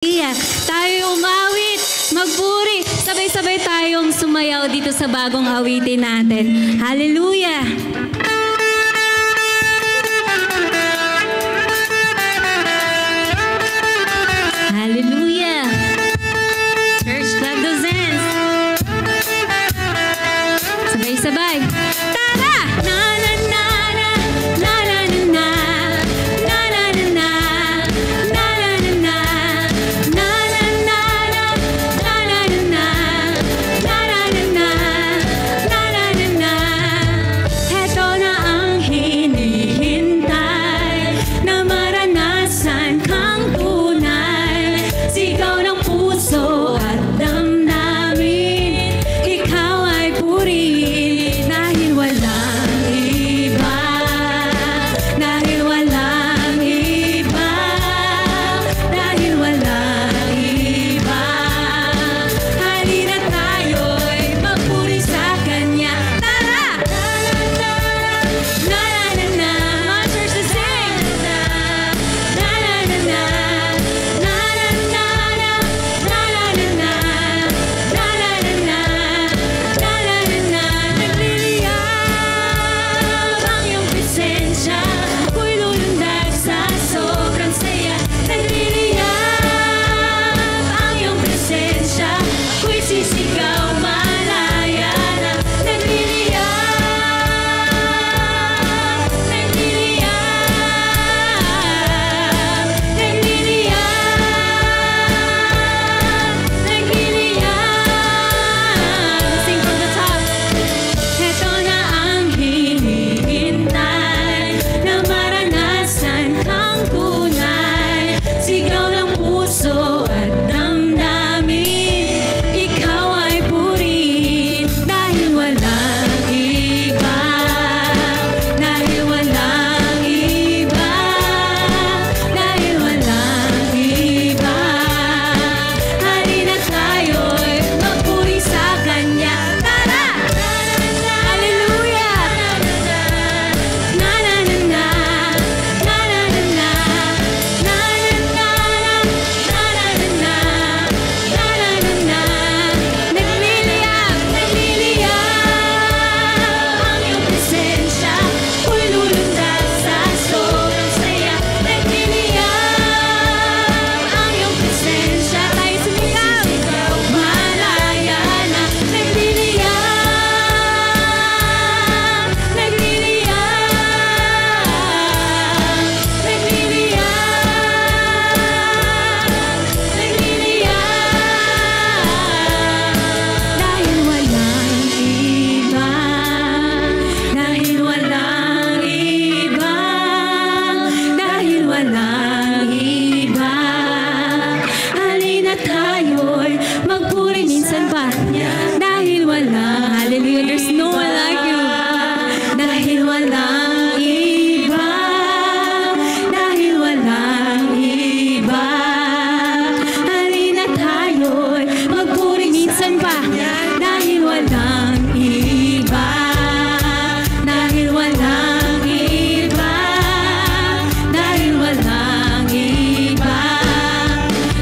Tayo umawit, magpuri, sabay-sabay tayong sumayaw dito sa bagong awitin natin. Hallelujah! Hallelujah! Church, clap those hands. Sabay-sabay. Tara!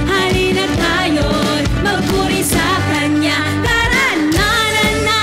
Halina tayo'y magpuri sa Kanya. Tara! Na na na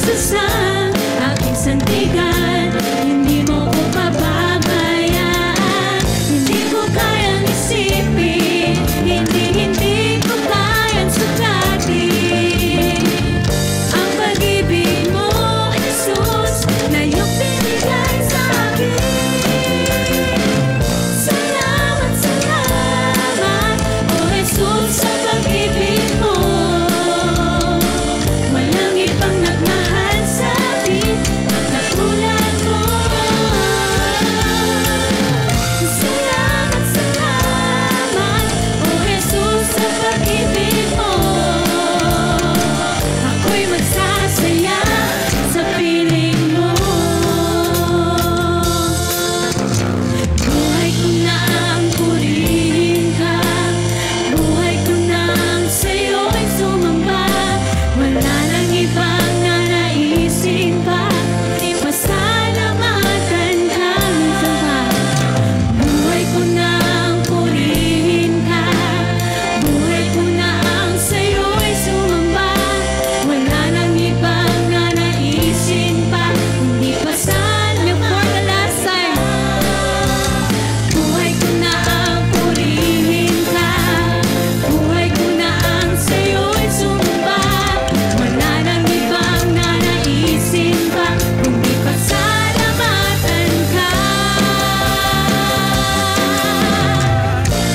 sa aking sandigan. Hindi mo ko pababayaan. Hindi ko kayang isipin, hindi ko kayang sukatin ang pag-ibig mo, Jesus, na iyong binigay sa akin. Salamat, salamat, O Jesus, sa pag-ibig mo. Walang ibang nagmahal sa akin at katulad mo. Salamat, salamat, O Jesus, sa pag-ibig mo. Ako'y magsasaya sa piling mo. Buhay ko na ang purihin ka. Buhay ko na ang sa'yo'y sumamba. Wala nang ibang nanaisin pa, di pasalamatan ka minsan pa. Buhay ko na ang purihin ka. Buhay ko na ang sa'yo'y sumamba. Wala nang ibang nanaisin pa, kundi pasalamatan for the last time. Buhay ko na ang purihin ka. Buhay ko na ang sa'yo'y sumamba. Wala nang ibang nanaisin pa, kundi pasalamatan ka.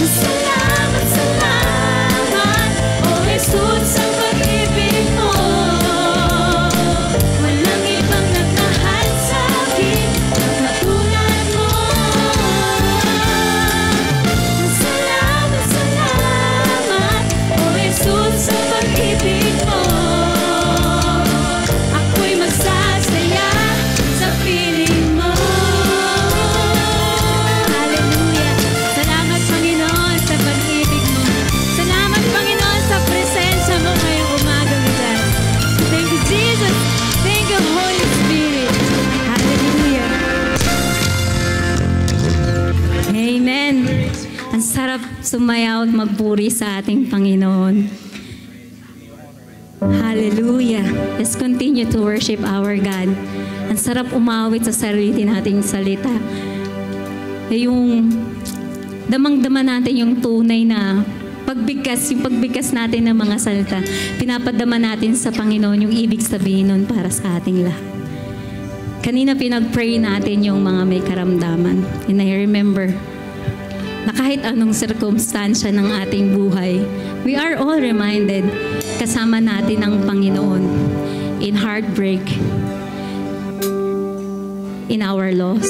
Salamat, salamat, O Jesus, sa pag-ibig mo. Walang ibang nagmahal sa akin at katulad mo. Salamat, salamat, O Jesus, sa pag-ibig mo. Ako'y magsasaya sa piling mo. Hallelujah. Salamat, Panginoon, sa pag-ibig mo. Salamat, Panginoon, sa presensya mo ngayong umagang ito. Thank you, Jesus. Thank you, Holy Spirit. Hallelujah. Amen. Ang sarap sumayaw at magpuri sa ating Panginoon. Hallelujah. Let's continue to worship our God. Ang sarap umawit sa sarili nating salita. Yung damang-dama natin yung tunay na pagbigkas, yung pagbigkas natin ng mga salita. Pinapadama natin sa Panginoon yung ibig sabihin nun para sa ating lahat. Kanina pinag-pray natin yung mga may karamdaman. And I remember na kahit anong sirkumstansya ng ating buhay, we are all reminded, kasama natin ang Panginoon in heartbreak, in our loss,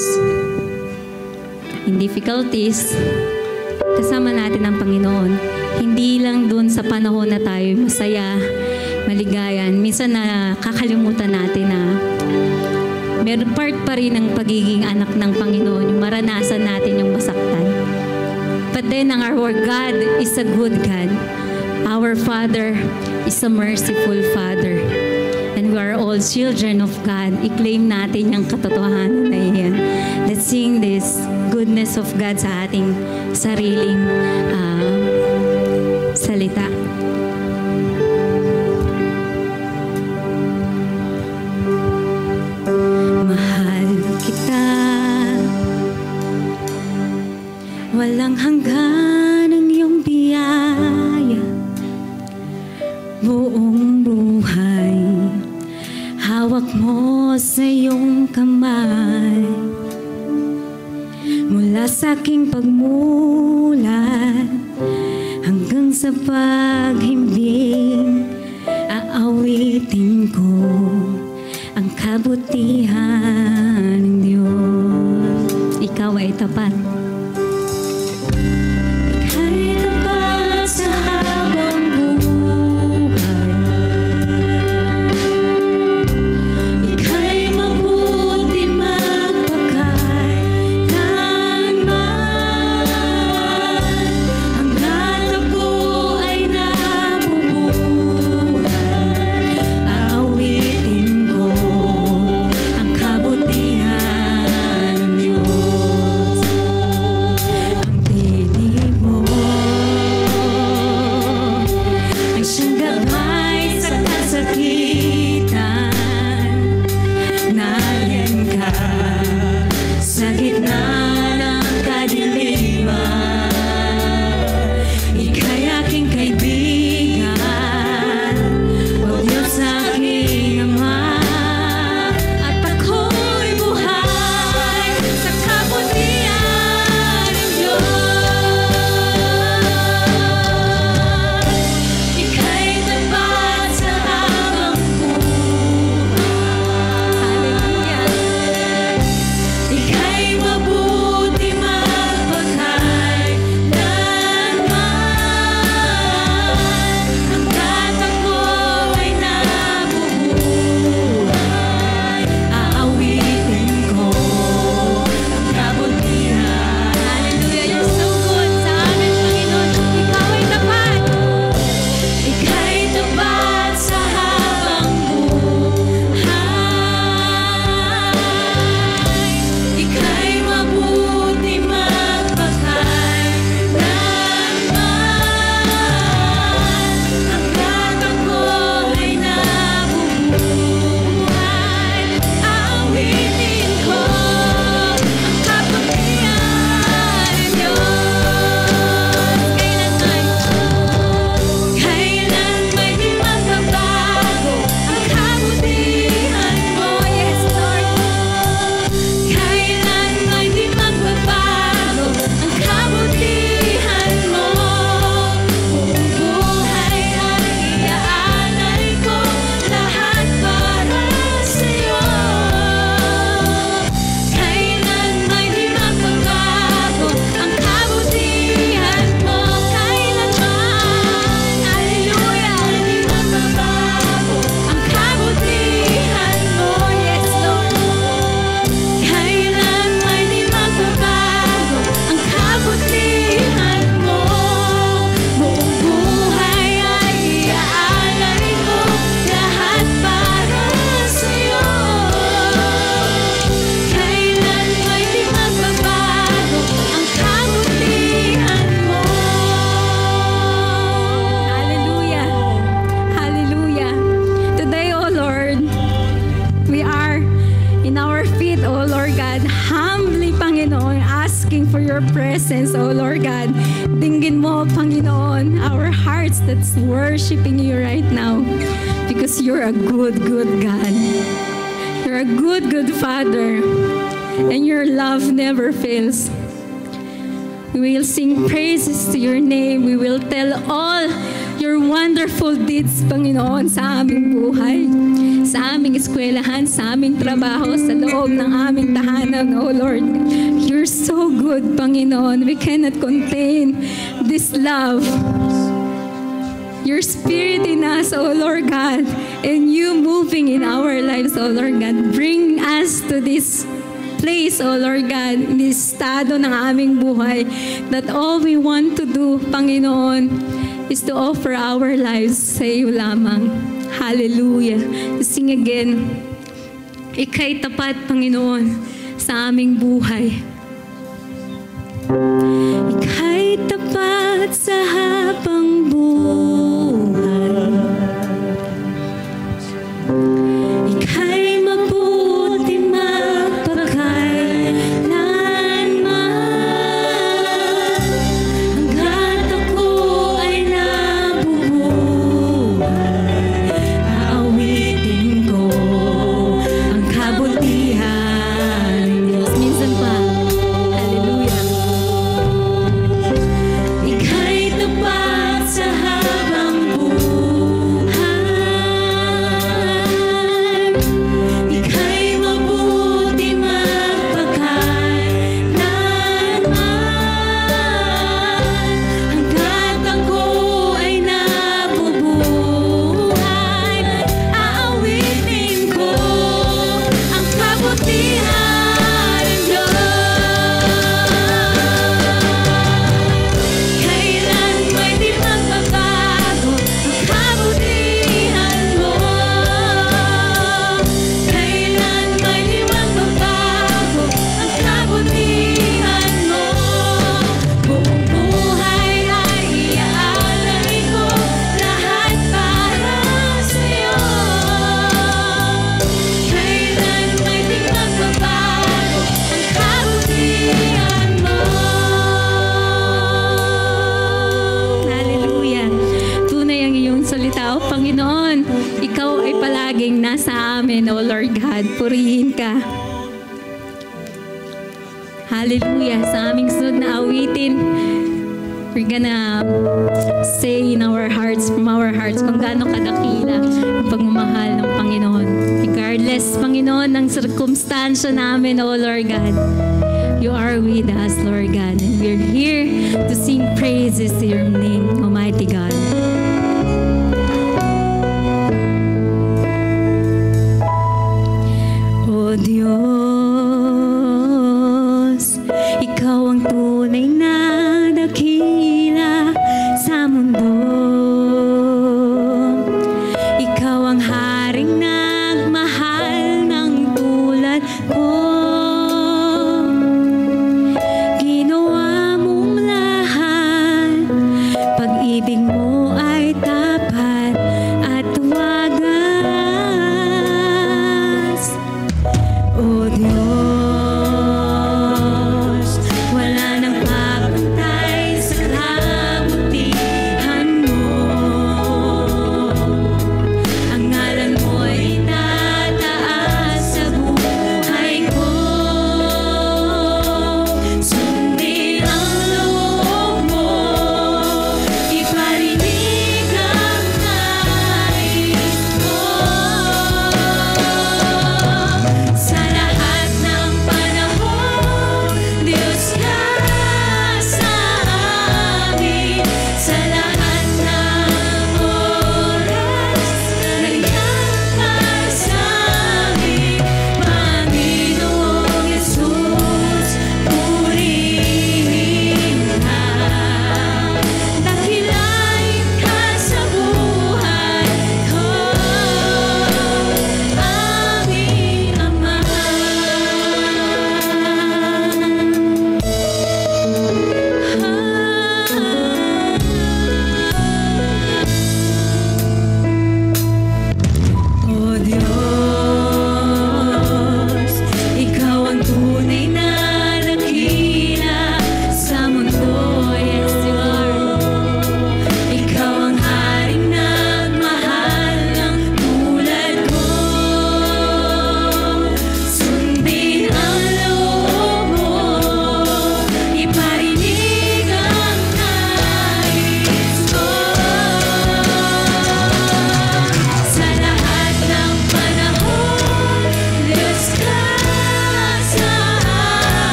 in difficulties, kasama natin ang Panginoon. Hindi lang dun sa panahon na tayo masaya, maligayan. Minsan na kakalimutan natin na meron part pa rin ng pagiging anak ng Panginoon, yung maranasan natin yung masaktan. But then, our God is a good God. Our Father is a merciful Father. And we are all children of God. I-claim natin yung katotohanan na yan. Let's sing this goodness of God sa ating sariling salita. Mahal kita, walang hanggan ang iyong biyaya, buong buhay hawak mo sa iyong kamay. Mula sa aking pagmulat hanggang sa paghimbing, aawitin ko ang kabutihan ng Diyos. Ikaw ay tapat. Ika'y tapat sa habang buhay. Ika'y mabuti magpakailanman. Hanggang ako ay nabubuhay, aawitin ko ang kabutihan ng Diyos. asking for your presence, O Lord God. Dinggin mo, Panginoon, our hearts that's worshiping you right now. Because you're a good, good God. You're a good, good Father. And your love never fails. We will sing praises to your name. We will tell all your wonderful deeds, Panginoon, sa aming buhay, sa aming eskwelahan, sa aming trabaho, sa loob ng aming tahanan, O Lord. You're so good, Panginoon. We cannot contain this love. Your Spirit in us, O Lord God, and you moving in our lives, O Lord God. Bring us to this place, O Lord God, in this estado ng aming buhay, that all we want to do, Panginoon, is to offer our lives sa iyo lamang. Hallelujah. To sing again, Ika'y tapat, Panginoon, sa aming buhay. Ika'y tapat sa habang buhay. Ika'y mabuti magpakailanman. Hanggat ako ay nabubuhay, aawitin ko ang kabutihan ng Diyos. Minsan pa, hallelujah. Ika'y tapat sa habang buhay. Ika'y mabuti magpakailanman. Hanggat ako ay nabubuhay, aawitin ko ang kabutihan ng Diyos. Kailan mo'y di magbabago ang kabutihan mo. Kailan mo'y di magbabago ang kabutihan mo. Buong buhay ay iaalay ko lahat para sa'yo. Kailan mo'y di magbabago ang kabutihan mo. Hallelujah. Tunay ang iyong salita, O Panginoon. Ikaw ay palaging nasa amin, O Lord God. Purihin ka. Hallelujah. Sa aming sunod na awitin, we're gonna say in our hearts, from our hearts, kung gaano kadakila ang pagmamahal ng Panginoon. Regardless, Panginoon, ng circumstansya namin, O Lord God, you are with us, Lord God. And we're here to sing praises to your name, Almighty God. O Diyos, ikaw ang tunay na dakila sa mundo. Ikaw ang haring nagmahal ng tulad ko. Ginawa mong lahat, pag-ibig mo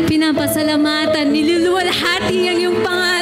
pinapasalamatan, niluluwalhati ang iyong pangalan.